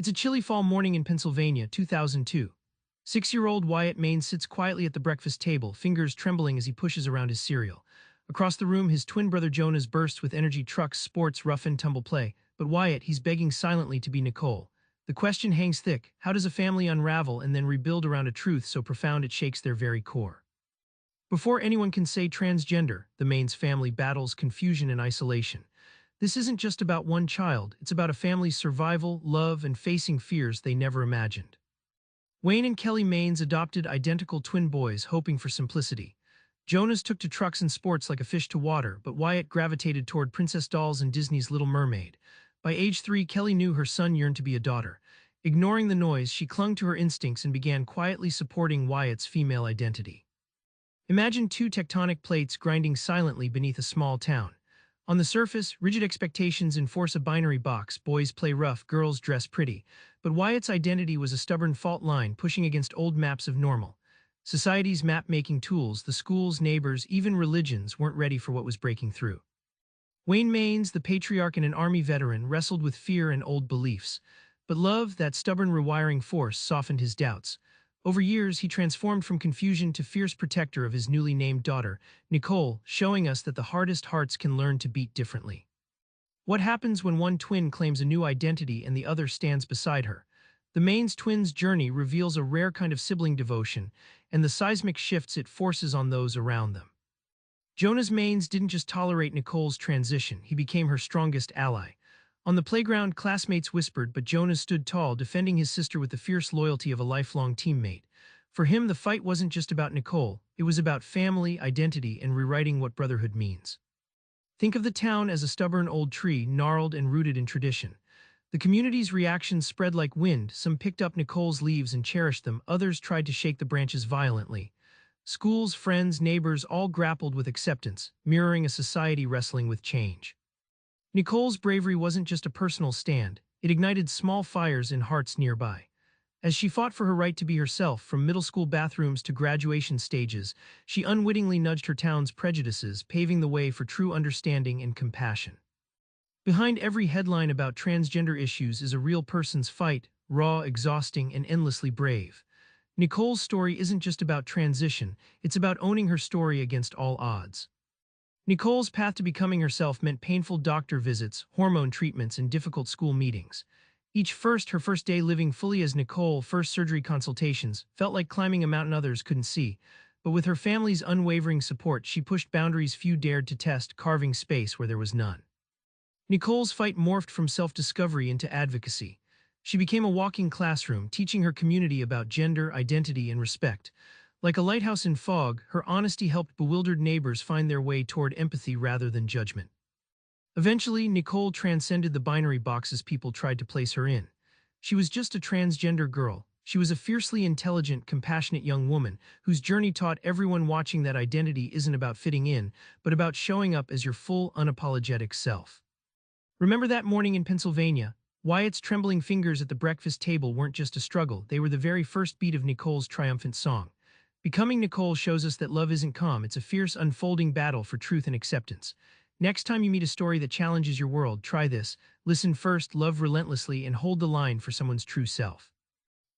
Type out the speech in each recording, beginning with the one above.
It's a chilly fall morning in Pennsylvania, 2002. 6-year-old Wyatt Maines sits quietly at the breakfast table, fingers trembling as he pushes around his cereal. Across the room, his twin brother Jonas bursts with energy: trucks, sports, rough and tumble play. But Wyatt, he's begging silently to be Nicole. The question hangs thick: how does a family unravel and then rebuild around a truth so profound it shakes their very core? Before anyone can say transgender, the Maines family battles confusion and isolation. This isn't just about one child, it's about a family's survival, love, and facing fears they never imagined. Wayne and Kelly Maines adopted identical twin boys, hoping for simplicity. Jonas took to trucks and sports like a fish to water, but Wyatt gravitated toward princess dolls and Disney's Little Mermaid. By age 3, Kelly knew her son yearned to be a daughter. Ignoring the noise, she clung to her instincts and began quietly supporting Wyatt's female identity. Imagine two tectonic plates grinding silently beneath a small town. On the surface, rigid expectations enforce a binary box: boys play rough, girls dress pretty. But Wyatt's identity was a stubborn fault line pushing against old maps of normal. Society's map-making tools, the schools, neighbors, even religions weren't ready for what was breaking through. Wayne Maines, the patriarch and an Army veteran, wrestled with fear and old beliefs. But love, that stubborn rewiring force, softened his doubts. Over years, he transformed from confusion to fierce protector of his newly named daughter, Nicole, showing us that the hardest hearts can learn to beat differently. What happens when one twin claims a new identity and the other stands beside her? The Maines twins' journey reveals a rare kind of sibling devotion and the seismic shifts it forces on those around them. Jonas Maines didn't just tolerate Nicole's transition, he became her strongest ally. On the playground, classmates whispered, but Jonas stood tall, defending his sister with the fierce loyalty of a lifelong teammate. For him, the fight wasn't just about Nicole, it was about family, identity, and rewriting what brotherhood means. Think of the town as a stubborn old tree, gnarled and rooted in tradition. The community's reactions spread like wind. Some picked up Nicole's leaves and cherished them, others tried to shake the branches violently. Schools, friends, neighbors all grappled with acceptance, mirroring a society wrestling with change. Nicole's bravery wasn't just a personal stand, it ignited small fires in hearts nearby. As she fought for her right to be herself, from middle school bathrooms to graduation stages, she unwittingly nudged her town's prejudices, paving the way for true understanding and compassion. Behind every headline about transgender issues is a real person's fight, raw, exhausting, and endlessly brave. Nicole's story isn't just about transition, it's about owning her story against all odds. Nicole's path to becoming herself meant painful doctor visits, hormone treatments, and difficult school meetings. Her first day living fully as Nicole, first surgery consultations, felt like climbing a mountain others couldn't see. But with her family's unwavering support, she pushed boundaries few dared to test, carving space where there was none. Nicole's fight morphed from self-discovery into advocacy. She became a walking classroom, teaching her community about gender, identity, and respect. Like a lighthouse in fog, her honesty helped bewildered neighbors find their way toward empathy rather than judgment. Eventually, Nicole transcended the binary boxes people tried to place her in. She was just a transgender girl. She was a fiercely intelligent, compassionate young woman whose journey taught everyone watching that identity isn't about fitting in, but about showing up as your full, unapologetic self. Remember that morning in Pennsylvania? Wyatt's trembling fingers at the breakfast table weren't just a struggle, they were the very first beat of Nicole's triumphant song. Becoming Nicole shows us that love isn't calm, it's a fierce, unfolding battle for truth and acceptance. Next time you meet a story that challenges your world, try this: listen first, love relentlessly, and hold the line for someone's true self.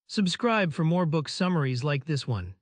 Subscribe for more book summaries like this one.